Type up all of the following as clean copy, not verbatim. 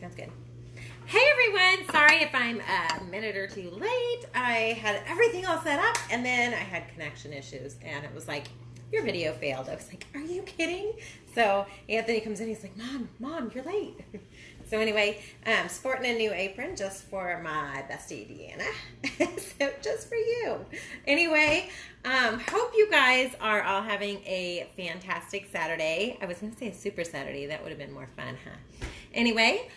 Sounds good. Hey everyone, sorry if I'm a minute or two late. I had everything all set up and then I had connection issues and it was like, your video failed. I was like, are you kidding? So Anthony comes in, he's like, Mom, you're late. So anyway, sporting a new apron just for my bestie Deanna. So just for you. Anyway, hope you guys are all having a fantastic Saturday. I was going to say a super Saturday. That would have been more fun, huh? Anyway,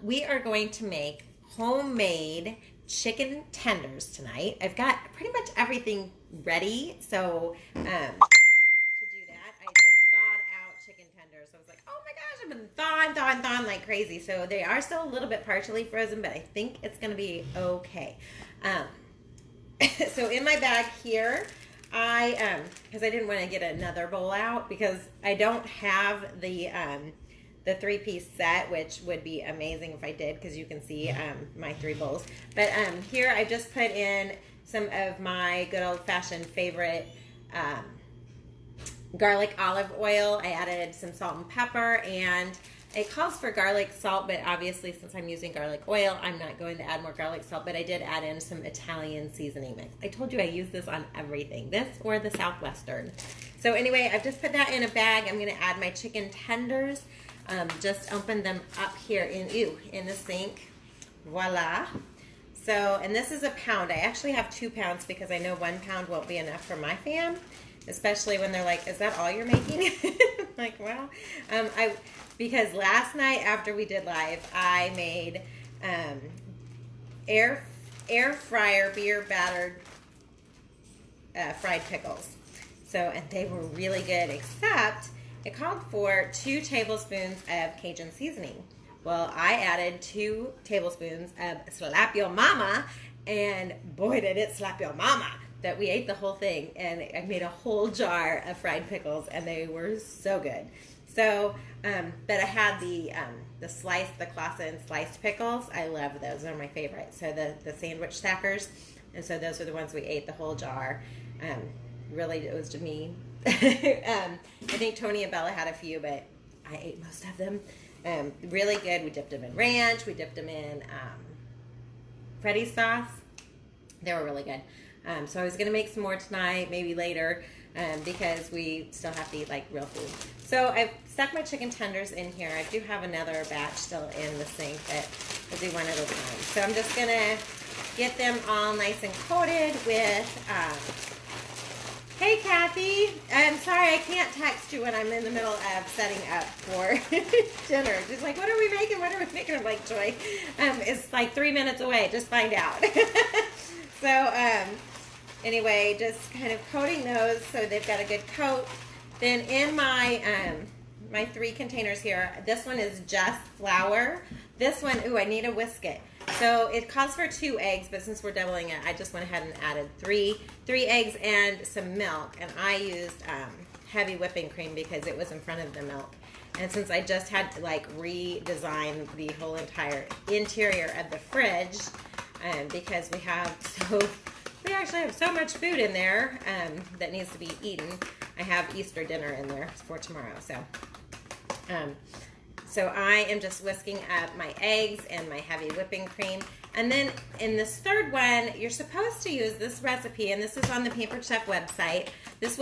we are going to make homemade chicken tenders tonight. I've got pretty much everything ready. So to do that, I just thawed out chicken tenders. So I was like, oh my gosh, I've been thawing like crazy. So they are still a little bit partially frozen, but I think it's going to be okay. So in my bag here, because I didn't want to get another bowl out because I don't have the 3-piece set, which would be amazing if I did, because you can see my 3 bowls. But here I just put in some of my good old-fashioned favorite garlic olive oil. I added some salt and pepper, and it calls for garlic salt, but obviously since I'm using garlic oil, I'm not going to add more garlic salt, but I did add in some Italian seasoning mix. I told you I use this on everything, this or the Southwestern. So anyway, I've just put that in a bag. I'm going to add my chicken tenders. Just open them up here in the sink. Voila. So, and this is a pound. I actually have 2 pounds because I know 1 pound won't be enough for my fam, especially when they're like, is that all you're making? Like, well, because last night after we did live, I made air fryer beer battered fried pickles. So, and they were really good, except it called for 2 tablespoons of Cajun seasoning. Well, I added 2 tablespoons of Slap Your Mama, and boy, did it slap your mama that we ate the whole thing. And I made a whole jar of fried pickles, and they were so good. So, but I had the Clausen sliced pickles. I love those. They're my favorite. So the sandwich stackers, and so those are the ones we ate the whole jar. Really, it was to me. I think Tony and Bella had a few, but I ate most of them. Really good. We dipped them in ranch. We dipped them in Freddy's sauce. They were really good. So I was going to make some more tonight, maybe later, because we still have to eat like real food. So I've stuck my chicken tenders in here. I do have another batch still in the sink, but I'll do one at a time. So I'm just going to get them all nice and coated with... Hey, Kathy. I'm sorry I can't text you when I'm in the middle of setting up for dinner. Just like, what are we making? What are we making? I'm like, Joy, it's like 3 minutes away. Just find out. So, anyway, just kind of coating those so they've got a good coat. Then in my my 3 containers here, this one is just flour. This one, ooh, I need to whisk it. So it calls for 2 eggs, but since we're doubling it, I just went ahead and added 3 eggs and some milk. And I used heavy whipping cream because it was in front of the milk. And since I just had to like redesign the whole entire interior of the fridge, because we actually have so much food in there that needs to be eaten. I have Easter dinner in there for tomorrow, so. So I am just whisking up my eggs and my heavy whipping cream. And then in this third one, you're supposed to use this recipe, and this is on the Pampered Chef website. This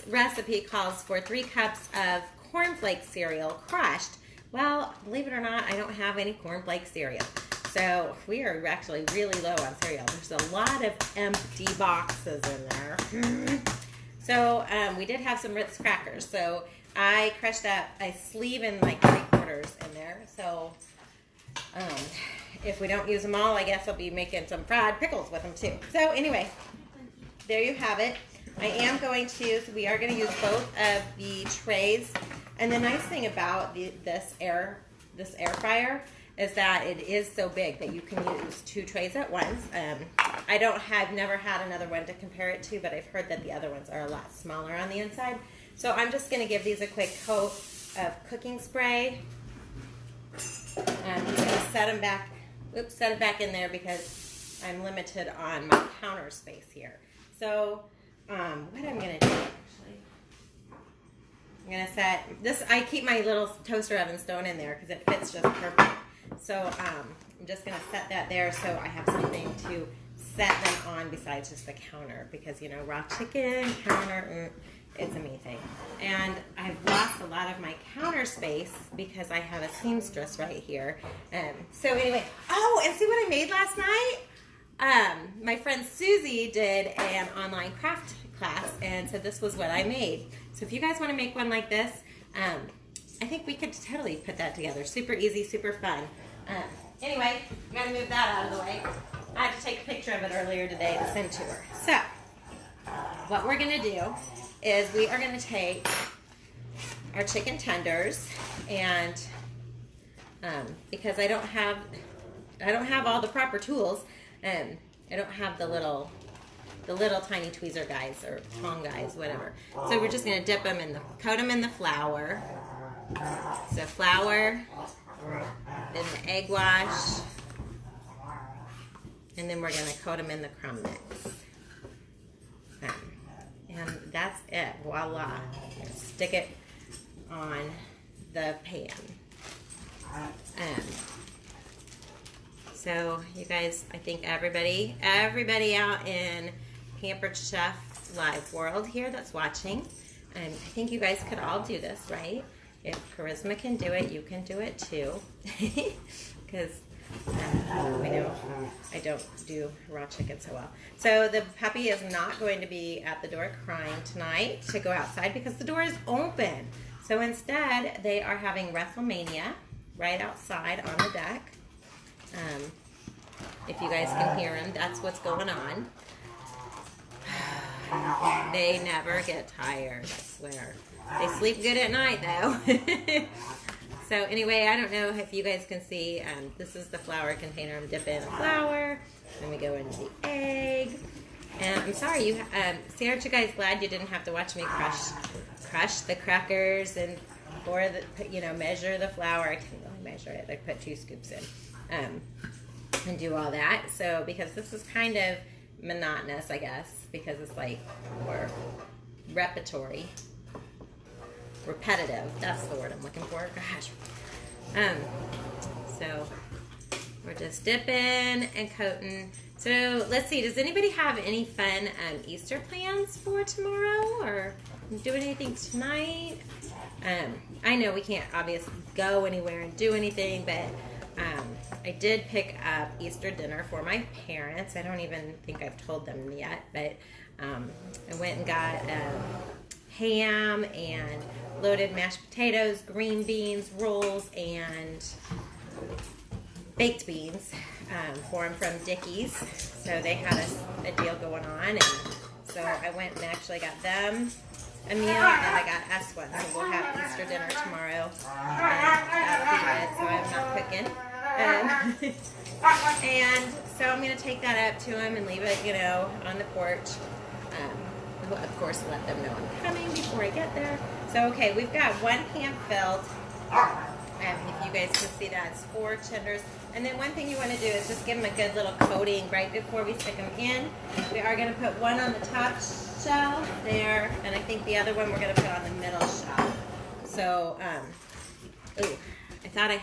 recipe calls for 3 cups of cornflake cereal crushed. Well, believe it or not, I don't have any cornflake cereal. So we are actually really low on cereal. There's a lot of empty boxes in there. So we did have some Ritz crackers. So I crushed up a sleeve and like 3/4 in there. So if we don't use them all, I guess I'll be making some fried pickles with them too. So anyway, there you have it. I am going to, so we are going to use both of the trays. And the nice thing about this air fryer is that it is so big that you can use 2 trays at once. I've never had another one to compare it to, but I've heard that the other ones are a lot smaller on the inside. So I'm just going to give these a quick coat of cooking spray. I'm just going to set it back in there because I'm limited on my counter space here. So what I'm going to do, actually, I'm gonna set this. I keep my little toaster oven stone in there because it fits just perfect. So I'm just gonna set that there so I have something to set them on besides just the counter, because you know, raw chicken counter, it's a me thing. And I've lost a lot of my counter space because I have a seamstress right here. So anyway, oh, and see what I made last night? My friend Susie did an online craft class, and so this was what I made. So if you guys want to make one like this, I think we could totally put that together. Super easy, super fun. Anyway, I'm going to move that out of the way. I had to take a picture of it earlier today to send to her. So, what we're going to do is we are going to take our chicken tenders, and because I don't have all the proper tools, I don't have the little tiny tweezer guys or tong guys, whatever. So we're just gonna dip them in coat them in the flour. So flour, then the egg wash, and then we're gonna coat them in the crumb mix. And that's it. Voila! Stick it on the pan. So you guys, I think everybody out in Pampered Chef Live World here that's watching, I think you guys could all do this, right? If Charisma can do it, you can do it too. Because we know I don't do raw chicken so well. So the puppy is not going to be at the door crying tonight to go outside because the door is open. So instead, they are having WrestleMania right outside on the deck. If you guys can hear them, that's what's going on. They never get tired, I swear. They sleep good at night, though. So anyway, I don't know if you guys can see, this is the flour container. I'm dipping in the flour, then we go into the egg. And I'm sorry, see, aren't you guys glad you didn't have to watch me crush the crackers and pour measure the flour? I couldn't really measure it. I put 2 scoops in. And do all that. So because this is kind of monotonous, I guess, because it's like more repetitive. That's the word I'm looking for. Gosh. So we're just dipping and coating. So let's see. Does anybody have any fun Easter plans for tomorrow, or do anything tonight? I know we can't obviously go anywhere and do anything, but I did pick up Easter dinner for my parents. I don't even think I've told them yet, but I went and got ham and loaded mashed potatoes, green beans, rolls, and baked beans for them from Dickie's. So they had a deal going on, and so I went and actually got them a meal, and I got us one. So we'll have Easter dinner tomorrow, and that'll be it. So I'm not cooking. And so I'm going to take that up to them and leave it, on the porch. Of course, let them know I'm coming before I get there. So, okay, we've got 1 pan filled. If you guys can see that, it's 4 tenders. And then one thing you want to do is just give them a good little coating right before we stick them in. We are going to put one on the top shelf there, and I think the other one we're going to put on the middle shelf. So, I thought I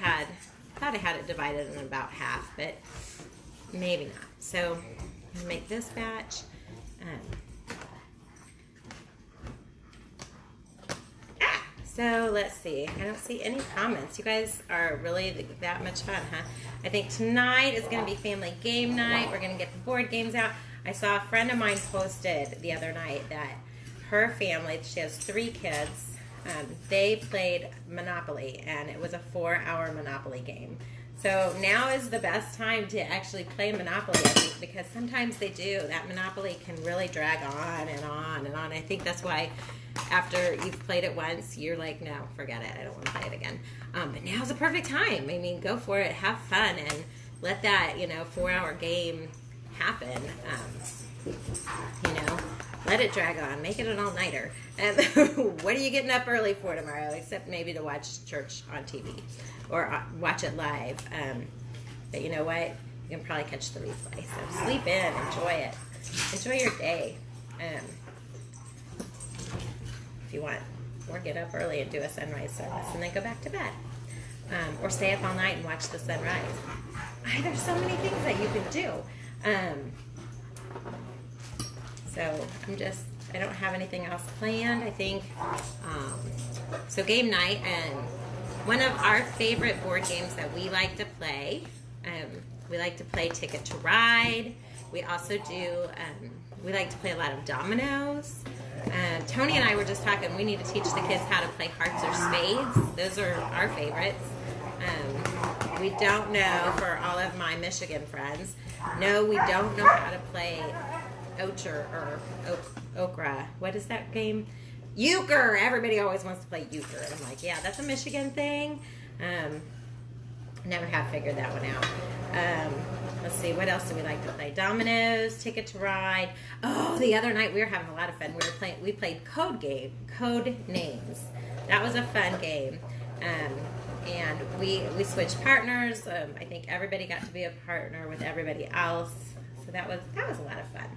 had it divided in about half, but maybe not. So I'm going to make this batch. So let's see. I don't see any comments. You guys are really that much fun, huh? I think tonight is going to be family game night. We're going to get the board games out. I saw a friend of mine posted the other night that her family, she has 3 kids, they played Monopoly, and it was a 4-hour Monopoly game. So now is the best time to actually play Monopoly, I think, because sometimes they do. That Monopoly can really drag on and on and on. I think that's why after you've played it once, you're like, no, forget it. I don't want to play it again. But now's the perfect time. I mean, go for it. Have fun and let that, 4-hour game happen. Let it drag on. Make it an all-nighter. And what are you getting up early for tomorrow, except maybe to watch church on TV or watch it live? But you know what? You can probably catch the replay. So sleep in. Enjoy it. Enjoy your day. If you want or get up early and do a sunrise service and then go back to bed. Or stay up all night and watch the sunrise. There's so many things that you can do. So I don't have anything else planned. I think, so game night, and one of our favorite board games that we like to play, we like to play Ticket to Ride. We also do, we like to play a lot of dominoes. Tony and I were just talking, we need to teach the kids how to play hearts or spades. Those are our favorites. We don't know, for all of my Michigan friends, no, we don't know how to play okra. What is that game? Euchre. Everybody always wants to play euchre. And I'm like, yeah, that's a Michigan thing. Never have figured that one out. Let's see, what else do we like to play? Dominoes, Ticket to Ride. Oh, the other night we were having a lot of fun. We played Code Names. That was a fun game. And we switched partners. I think everybody got to be a partner with everybody else. So that was a lot of fun.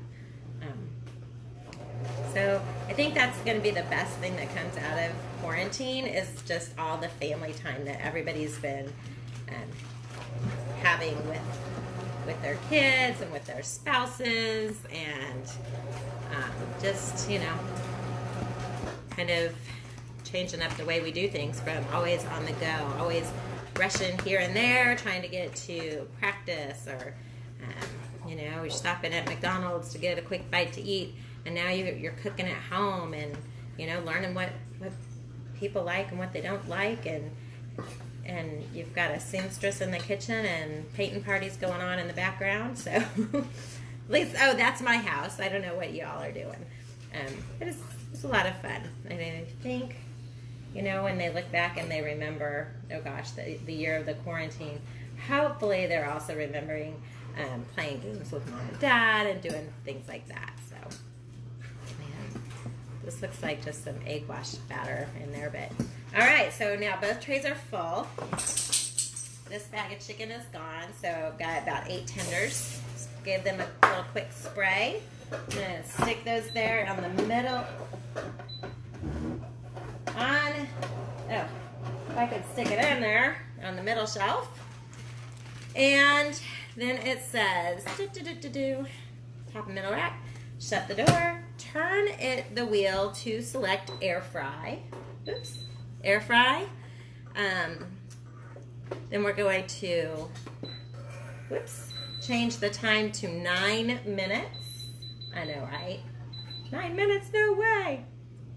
So I think that's going to be the best thing that comes out of quarantine, is just all the family time that everybody's been having with their kids and with their spouses, and just, kind of changing up the way we do things, from always on the go, always rushing here and there, trying to get to practice, or you're stopping at McDonald's to get a quick bite to eat, and now you're cooking at home, and learning what people like and what they don't like, and you've got a seamstress in the kitchen and painting parties going on in the background. So at least, that's my house. I don't know what y'all are doing. But it's a lot of fun. And I think, when they look back and they remember, oh gosh, the year of the quarantine, hopefully they're also remembering playing games with mom and dad and doing things like that. So, man, this looks like just some egg wash batter in there, but all right, so now both trays are full. This bag of chicken is gone, so I've got about 8 tenders. Just give them a little quick spray. I'm gonna stick those there on the middle. If I could stick it in there on the middle shelf. And then it says, top and middle rack, shut the door, turn the wheel to select air fry. Oops. Air fry. Then we're going to change the time to 9 minutes. I know, right? 9 minutes, no way.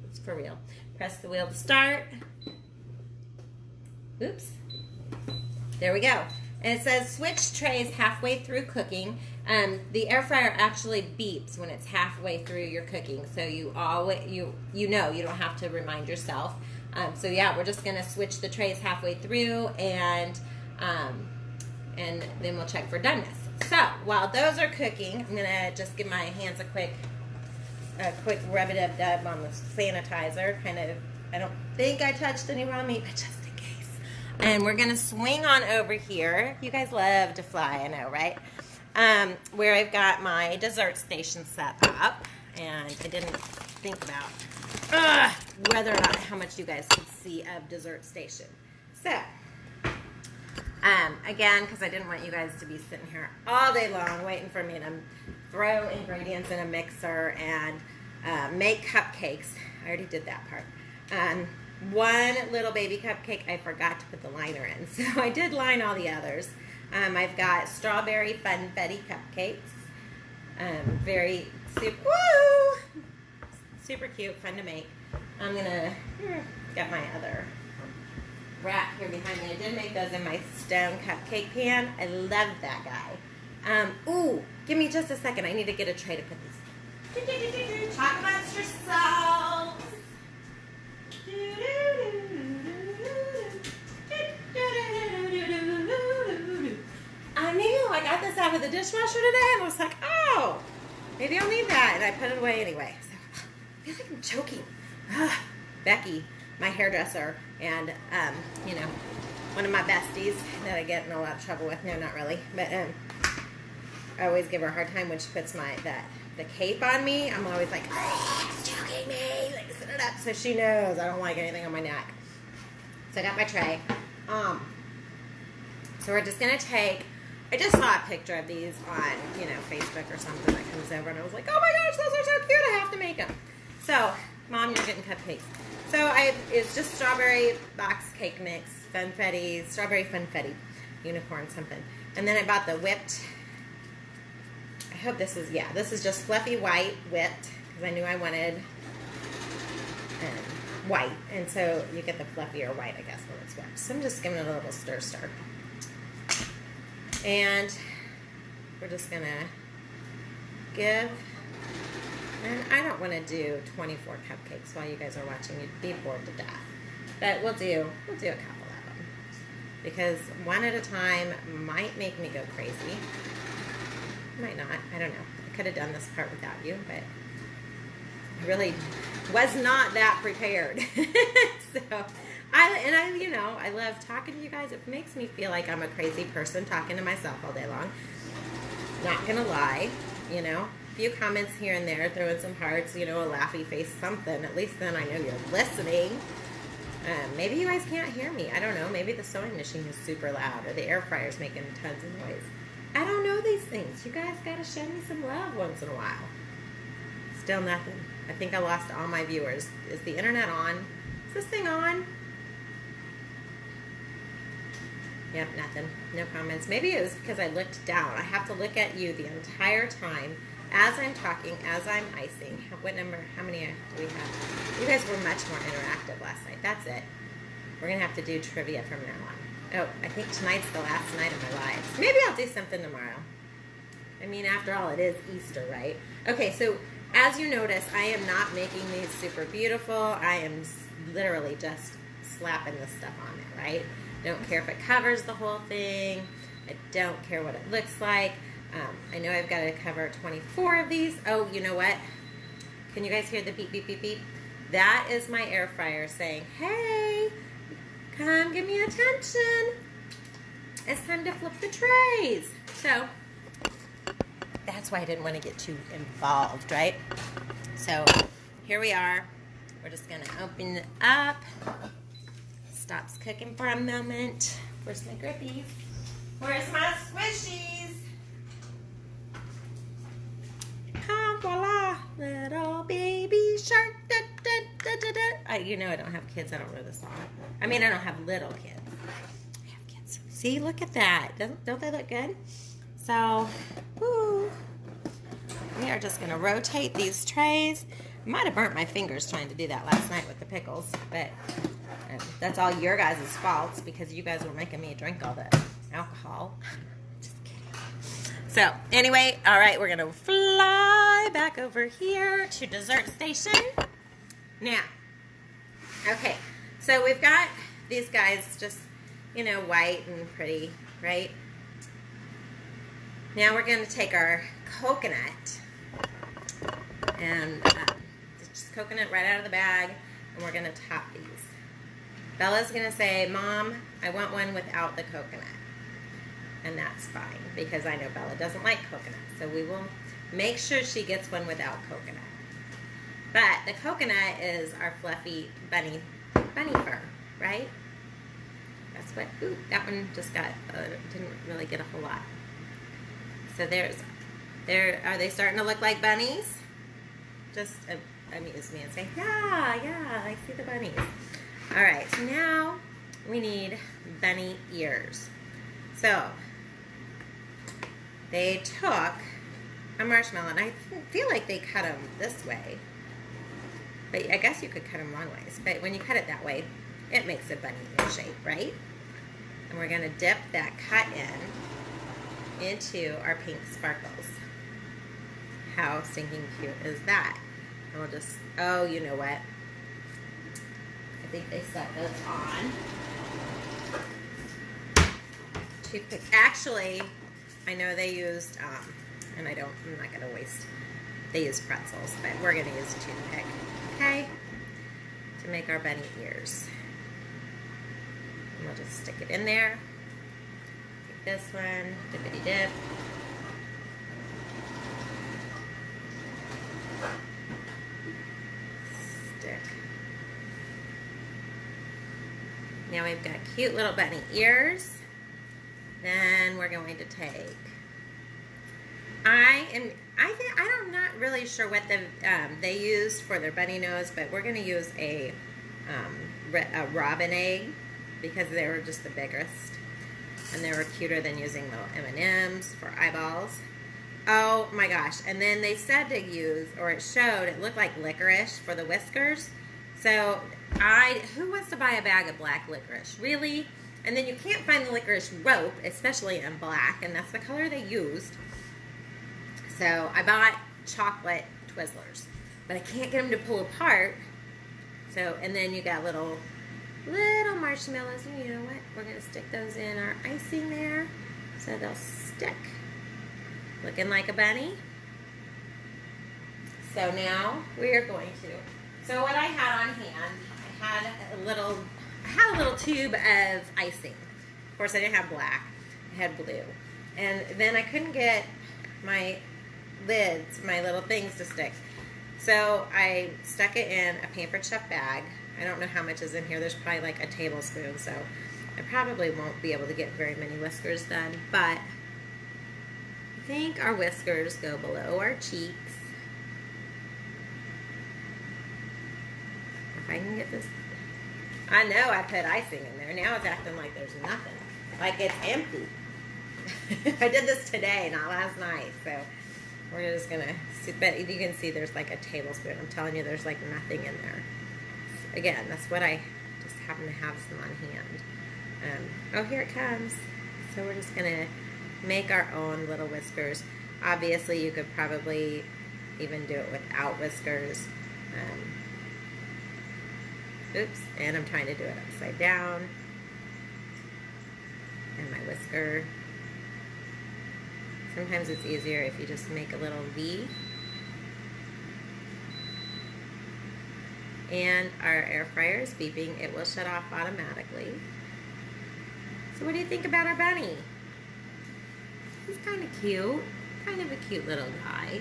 It's for real. Press the wheel to start. Oops. There we go. And it says switch trays halfway through cooking. The air fryer actually beeps when it's halfway through your cooking, so you don't have to remind yourself. So yeah, we're just gonna switch the trays halfway through, and then we'll check for doneness. So while those are cooking, I'm gonna just give my hands a quick rub-a-dub-dub on the sanitizer. I don't think I touched any raw meat, but just in case. And we're gonna swing on over here. You guys love to fly, I know, right? Where I've got my dessert station set up, and I didn't think about whether or not how much you guys could see of dessert station. So, again, because I didn't want you guys to be sitting here all day long waiting for me to throw ingredients in a mixer and make cupcakes. I already did that part. One little baby cupcake, I forgot to put the liner in, so I did line all the others. I've got strawberry funfetti cupcakes. Very super cute, fun to make. I'm gonna get my other rack here behind me. I did make those in my stone cupcake pan. I love that guy. Ooh, give me just a second. I need to get a tray to put these. Talk amongst yourselves. I knew I got this out of the dishwasher today, and I was like, oh, maybe I'll need that, and I put it away anyway. So I feel like I'm choking. Becky, my hairdresser, and one of my besties that I get in a lot of trouble with. No, not really, but I always give her a hard time when she puts the cape on me. I'm always like, oh, it's choking me. Like, it up so she knows I don't like anything on my neck. So I got my tray. So we're just gonna take, I just saw a picture of these on, Facebook or something that comes over, and I was like, oh my gosh, those are so cute, I have to make them. So, Mom, you're getting cupcakes. So it's just strawberry box cake mix, funfetti, strawberry funfetti, unicorn something. And then I bought the whipped, I hope this is just fluffy white whipped, because I knew I wanted white. And so you get the fluffier white, I guess, when it's whipped. So I'm just giving it a little stir. And we're just going to give, and I don't want to do 24 cupcakes while you guys are watching. You'd be bored to death. But we'll do a couple of them. Because one at a time might make me go crazy. Might not. I don't know. I could have done this part without you, but I really was not that prepared. So, I love talking to you guys. It makes me feel like I'm a crazy person talking to myself all day long. Not gonna lie, a few comments here and there, throwing some hearts, a laughy face, something. At least then I know you're listening. Maybe you guys can't hear me. I don't know. Maybe the sewing machine is super loud, or the air fryer's making tons of noise. I don't know these things. You guys gotta show me some love once in a while. Still nothing. I think I lost all my viewers. Is the internet on? Is this thing on? Yep, nothing. No comments. Maybe it was because I looked down. I have to look at you the entire time as I'm talking, as I'm icing. What number? How many do we have? You guys were much more interactive last night. That's it. We're going to have to do trivia from now on. Oh, I think tonight's the last night of my lives. Maybe I'll do something tomorrow. I mean, after all, it is Easter, right? Okay, so as you notice, I am not making these super beautiful. I am literally just slapping this stuff on there, right? Don't care if it covers the whole thing. I don't care what it looks like. I know I've got to cover 24 of these. Oh, you know what? Can you guys hear the beep, beep, beep, beep? That is my air fryer saying, hey, come give me attention. It's time to flip the trays. So that's why I didn't want to get too involved, right? So here we are. We're just going to open it up. Stops cooking for a moment. Where's my grippies? Where's my squishies? Ah, voila, little baby shark. Da, da, da, da, da. I don't have kids. I don't know this song. I mean, I don't have little kids. I have kids. See, look at that. Don't they look good? So, woo. We are just going to rotate these trays. I might have burnt my fingers trying to do that last night with the pickles, but that's all your guys' faults because you guys were making me drink all the alcohol. Just kidding. So, anyway, all right, we're going to fly back over here to dessert station. Now, okay, so we've got these guys just, white and pretty, right? Now we're going to take our coconut and just coconut right out of the bag, and we're going to top these. Bella's going to say, Mom, I want one without the coconut. And that's fine, because I know Bella doesn't like coconut. So we will make sure she gets one without coconut. But the coconut is our fluffy bunny fur, right? That's what, ooh, that one just got, didn't really get a whole lot. So are they starting to look like bunnies? Just amuse me and say, yeah, I see the bunnies. All right, so now we need bunny ears. So they took a marshmallow, and I feel like they cut them this way. But I guess you could cut them long ways. But when you cut it that way, it makes a bunny ear shape, right? And we're going to dip that cut into our pink sparkles. How stinking cute is that? And we'll just, oh, you know what? I think they stuck those on. Toothpick. Actually, I know they used, and I'm not going to waste, they used pretzels, but we're going to use a toothpick, okay? To make our bunny ears. And we'll just stick it in there. Take this one, dippity dip. Stick Now we've got cute little bunny ears. Then we're going to take, I'm not really sure what they used for their bunny nose, but we're going to use a robin egg because they were just the biggest. And they were cuter than using little M&Ms for eyeballs. Oh my gosh. And then they said to use, or it showed, it looked like licorice for the whiskers. So who wants to buy a bag of black licorice? Really? And then you can't find the licorice rope, especially in black, and that's the color they used. So I bought chocolate Twizzlers, but I can't get them to pull apart. So, and then you got little marshmallows, and you know what? We're going to stick those in our icing there so they'll stick. Looking like a bunny. So now we are going to, so what I had on hand, I had a little tube of icing. Of course, I didn't have black. I had blue. And then I couldn't get my lids, my little things to stick. So I stuck it in a Pampered Chef bag. I don't know how much is in here. There's probably like a tablespoon, so I probably won't be able to get very many whiskers done. But I think our whiskers go below our cheeks. If I can get this. I know I put icing in there. Now it's acting like there's nothing. Like it's empty. I did this today, not last night. So we're just going to see. But you can see there's like a tablespoon. I'm telling you, there's like nothing in there. Again, that's what I just happen to have some on hand. Oh, here it comes. So we're just going to make our own little whiskers. Obviously, you could probably even do it without whiskers. Oops, and I'm trying to do it upside down. And my whisker. Sometimes it's easier if you just make a little V. And our air fryer is beeping. It will shut off automatically. So what do you think about our bunny? He's kind of cute. Kind of a cute little guy.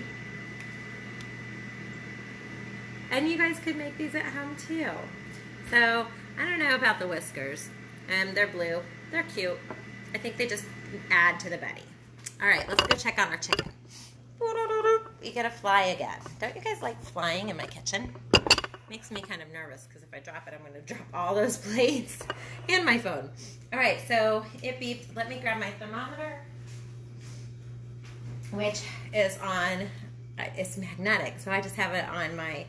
And you guys could make these at home too. So, I don't know about the whiskers. They're blue. They're cute. I think they just add to the bunny. Alright, let's go check on our chicken. We get a fly again. Don't you guys like flying in my kitchen? Makes me kind of nervous because if I drop it, I'm going to drop all those plates and my phone. Alright, so it beeped. Let me grab my thermometer, which is on, it's magnetic, so I just have it on my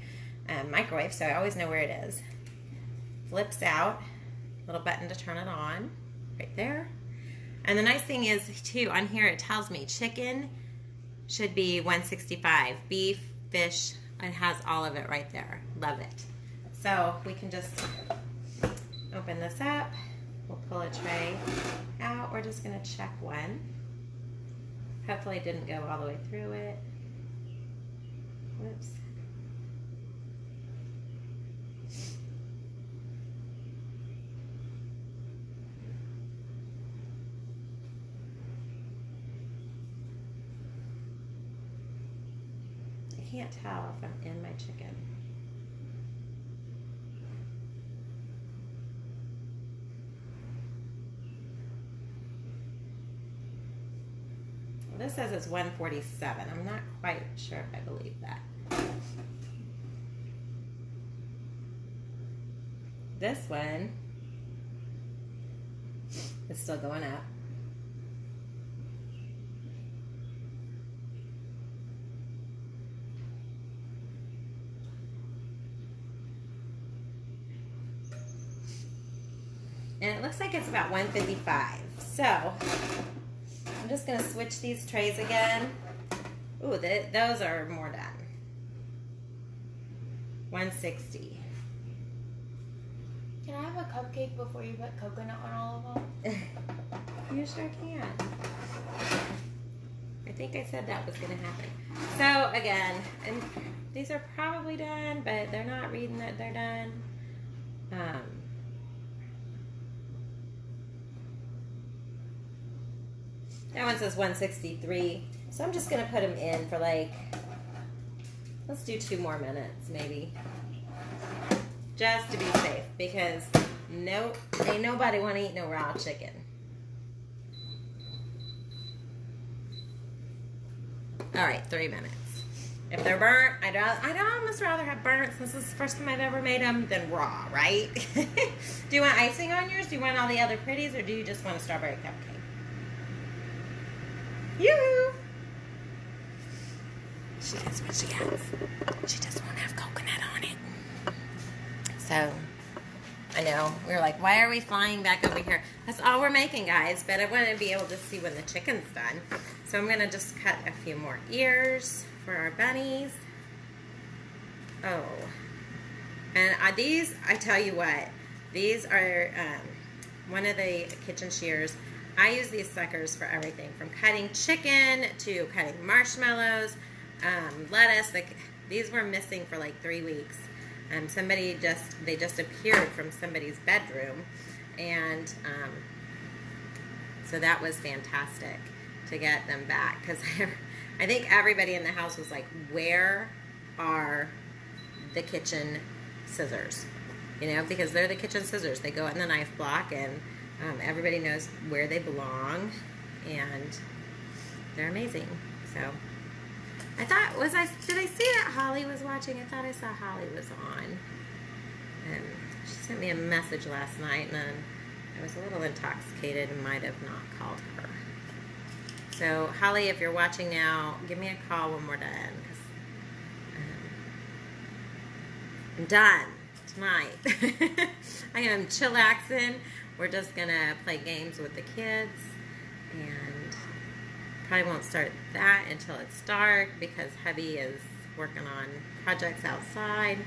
microwave, so I always know where it is. Flips out, little button to turn it on, right there. And the nice thing is, too, on here it tells me chicken should be 165. Beef, fish, it has all of it right there. Love it. So we can just open this up. We'll pull a tray out. We're just going to check one. Hopefully it didn't go all the way through it. Whoops. I can't tell if I'm in my chicken. Well, this says it's 147. I'm not quite sure if I believe that. This one is still going up. And it looks like it's about 155. So I'm just going to switch these trays again. Ooh, those are more done. 160. Can I have a cupcake before you put coconut on all of them? You sure can. I think I said that was going to happen. So again, and these are probably done, but they're not reading that they're done. That one says 163. So I'm just going to put them in for like, let's do 2 more minutes maybe. Just to be safe, because Nope. Ain't nobody want to eat no raw chicken. All right, 3 minutes. If they're burnt, I'd almost rather have burnt since this is the first time I've ever made them than raw, right? Do you want icing on yours? Do you want all the other pretties, or do you just want a strawberry cupcake? Yoo-hoo! She gets what she gets. She just won't have coconut on it. So, I know. We were like, why are we flying back over here? That's all we're making, guys. But I want to be able to see when the chicken's done. So I'm going to just cut a few more ears for our bunnies. Oh. And these, I tell you what, these are one of the kitchen shears. I use these suckers for everything, from cutting chicken to cutting marshmallows, lettuce. These were missing for like 3 weeks. They just appeared from somebody's bedroom, and so that was fantastic to get them back, because I think everybody in the house was like, where are the kitchen scissors? You know, because they're the kitchen scissors. They go in the knife block, and everybody knows where they belong, and they're amazing. So I thought, did I see that Holly was watching? I thought I saw Holly was on. And she sent me a message last night, and then I was a little intoxicated and might have not called her. So, Holly, if you're watching now, give me a call when we're done. 'Cause, I'm done tonight. I am chillaxing. We're just going to play games with the kids, and probably won't start that until it's dark because hubby is working on projects outside.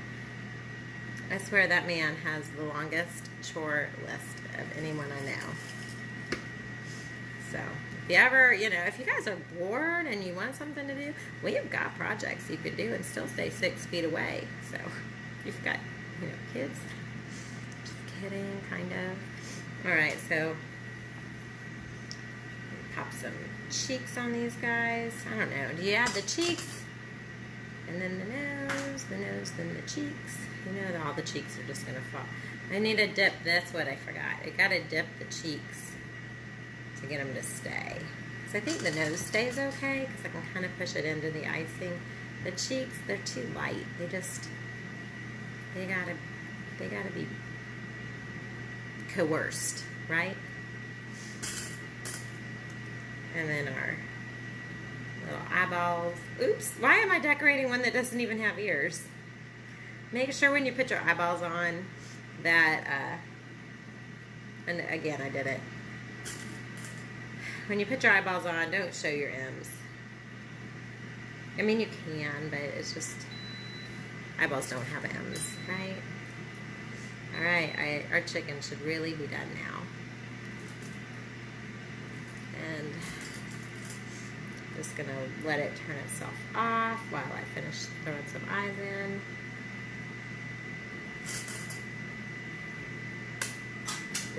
I swear that man has the longest chore list of anyone I know. So, if you ever, if you guys are bored and you want something to do, we have got projects you could do and still stay 6 feet away. So, you've got, kids. Just kidding, kind of. Alright, so pop some cheeks on these guys. I don't know. Do you add the cheeks? And then the nose, then the cheeks. You know that all the cheeks are just going to fall. I need to dip. That's what I forgot. I got to dip the cheeks to get them to stay. So I think the nose stays okay because I can kind of push it into the icing. The cheeks, they're too light. They gotta be coerced, right? And then our little eyeballs. Oops, why am I decorating one that doesn't even have ears? Make sure when you put your eyeballs on that, and again, I did it. When you put your eyeballs on, don't show your M's. I mean, you can, but it's just, eyeballs don't have M's, right? Alright, our chicken should really be done now. And just gonna let it turn itself off while I finish throwing some eyes in.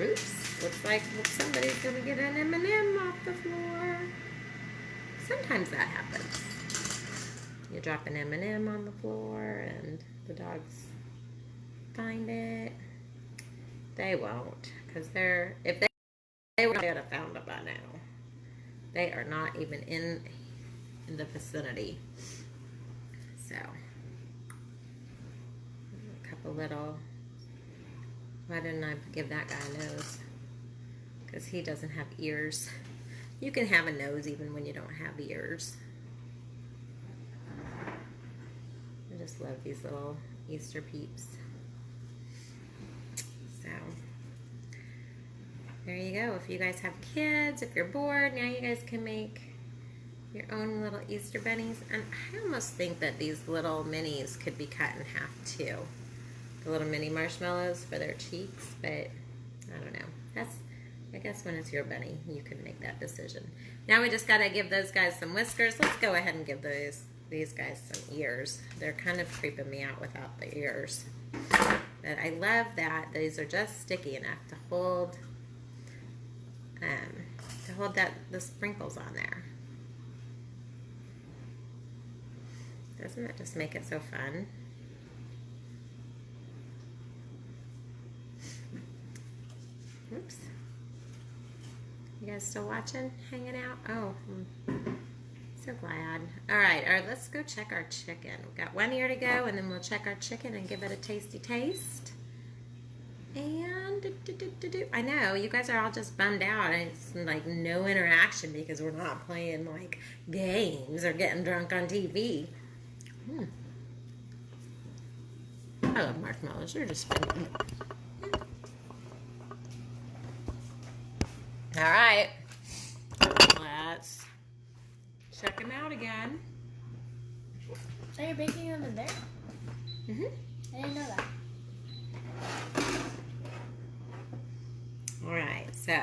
Oops, looks like somebody's gonna get an M&M off the floor. Sometimes that happens. You drop an M&M on the floor and the dogs find it. They won't, because if they would have found it by now. They are not even in the vicinity. So, a couple little. Why didn't I give that guy a nose? Because he doesn't have ears. You can have a nose even when you don't have ears. I just love these little Easter peeps. So, there you go. If you guys have kids, if you're bored, now you guys can make your own little Easter bunnies. And I almost think that these little minis could be cut in half too. The little mini marshmallows for their cheeks, but I don't know. I guess when it's your bunny, you can make that decision. Now we just gotta give those guys some whiskers. Let's go ahead and give these guys some ears. They're kind of creeping me out without the ears. But I love that these are just sticky enough to hold the sprinkles on there. Doesn't that just make it so fun? guys still watching? Hanging out? Oh, I'm so glad. All right, let's go check our chicken. We've got 1 ear to go, and then we'll check our chicken and give it a tasty taste. And I know you guys are all just bummed out. It's like no interaction because we're not playing like games or getting drunk on TV. I love marshmallows. They're just fun. All right, let's check them out again. So you're baking them in there? I didn't know that. All right, so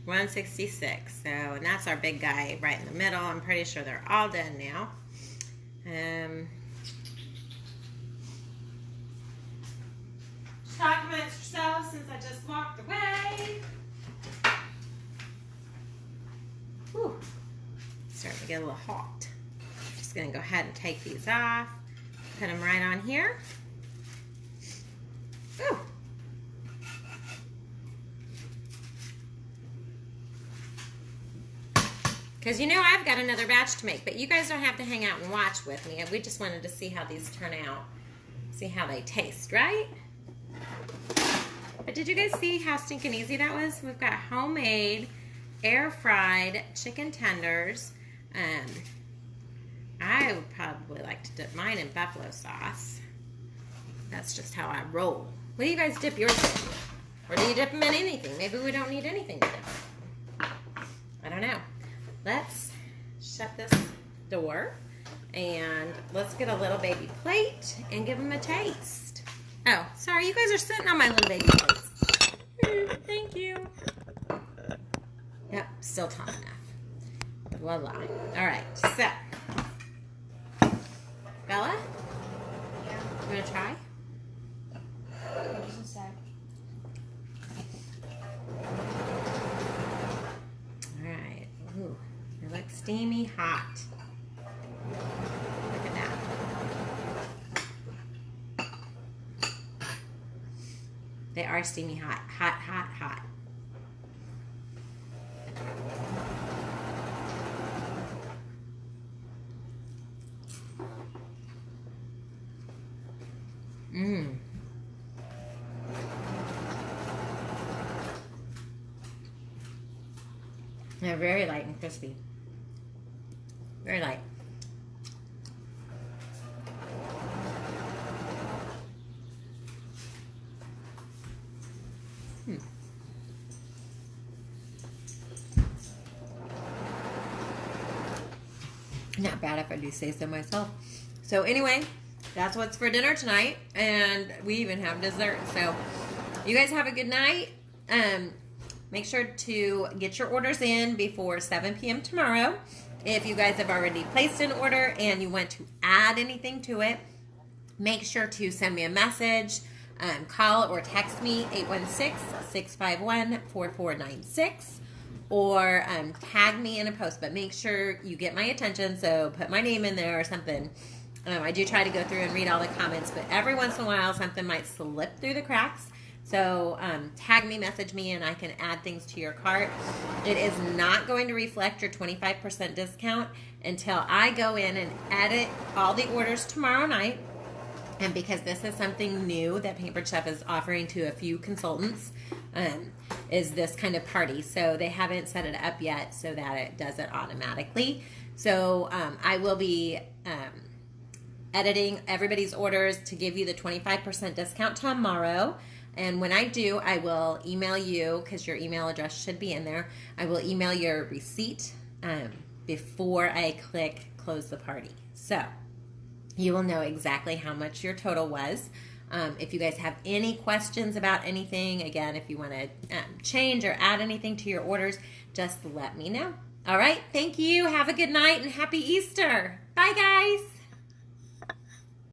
$166. So, and that's our big guy right in the middle. I'm pretty sure they're all done now. Talk amongst yourselves since I just walked away. Whew. Starting to get a little hot. Just gonna go ahead and take these off. Put them right on here. Ooh. Because you know I've got another batch to make, but you guys don't have to hang out and watch with me. We just wanted to see how these turn out. See how they taste, right? But did you guys see how stinking easy that was? We've got homemade, air-fried chicken tenders. I would probably like to dip mine in buffalo sauce. That's just how I roll. What do you guys dip yours in? Or do you dip them in anything? Maybe we don't need anything to dip. I don't know. Let's shut this door and let's get a little baby plate and give them a taste. Oh, sorry, you guys are sitting on my little baby plates. Thank you. Yep, still tall enough. Voila. All right, so Bella, you want to try? Just a sec. All right. Ooh, they look steamy hot. Look at that. They are steamy hot. Hot, hot, hot. Mmm. They're very light and crispy. Very light. Not bad if I do say so myself. So anyway, that's what's for dinner tonight, and we even have dessert. So you guys have a good night. Make sure to get your orders in before 7 p.m. tomorrow. If you guys have already placed an order and you want to add anything to it, make sure to send me a message, call or text me 816-651-4496, or tag me in a post. But make sure you get my attention, so put my name in there or something. I do try to go through and read all the comments, but every once in a while something might slip through the cracks. So tag me, message me, and I can add things to your cart. It is not going to reflect your 25% discount until I go in and edit all the orders tomorrow night. And because this is something new that Pampered Chef is offering to a few consultants, is this kind of party. So they haven't set it up yet so that it does it automatically. So I will be editing everybody's orders to give you the 25% discount tomorrow. And when I do, I will email you, because your email address should be in there. I will email your receipt before I click close the party. So you will know exactly how much your total was. If you guys have any questions about anything, again, if you want to change or add anything to your orders, just let me know. All right, thank you. Have a good night and happy Easter. Bye, guys.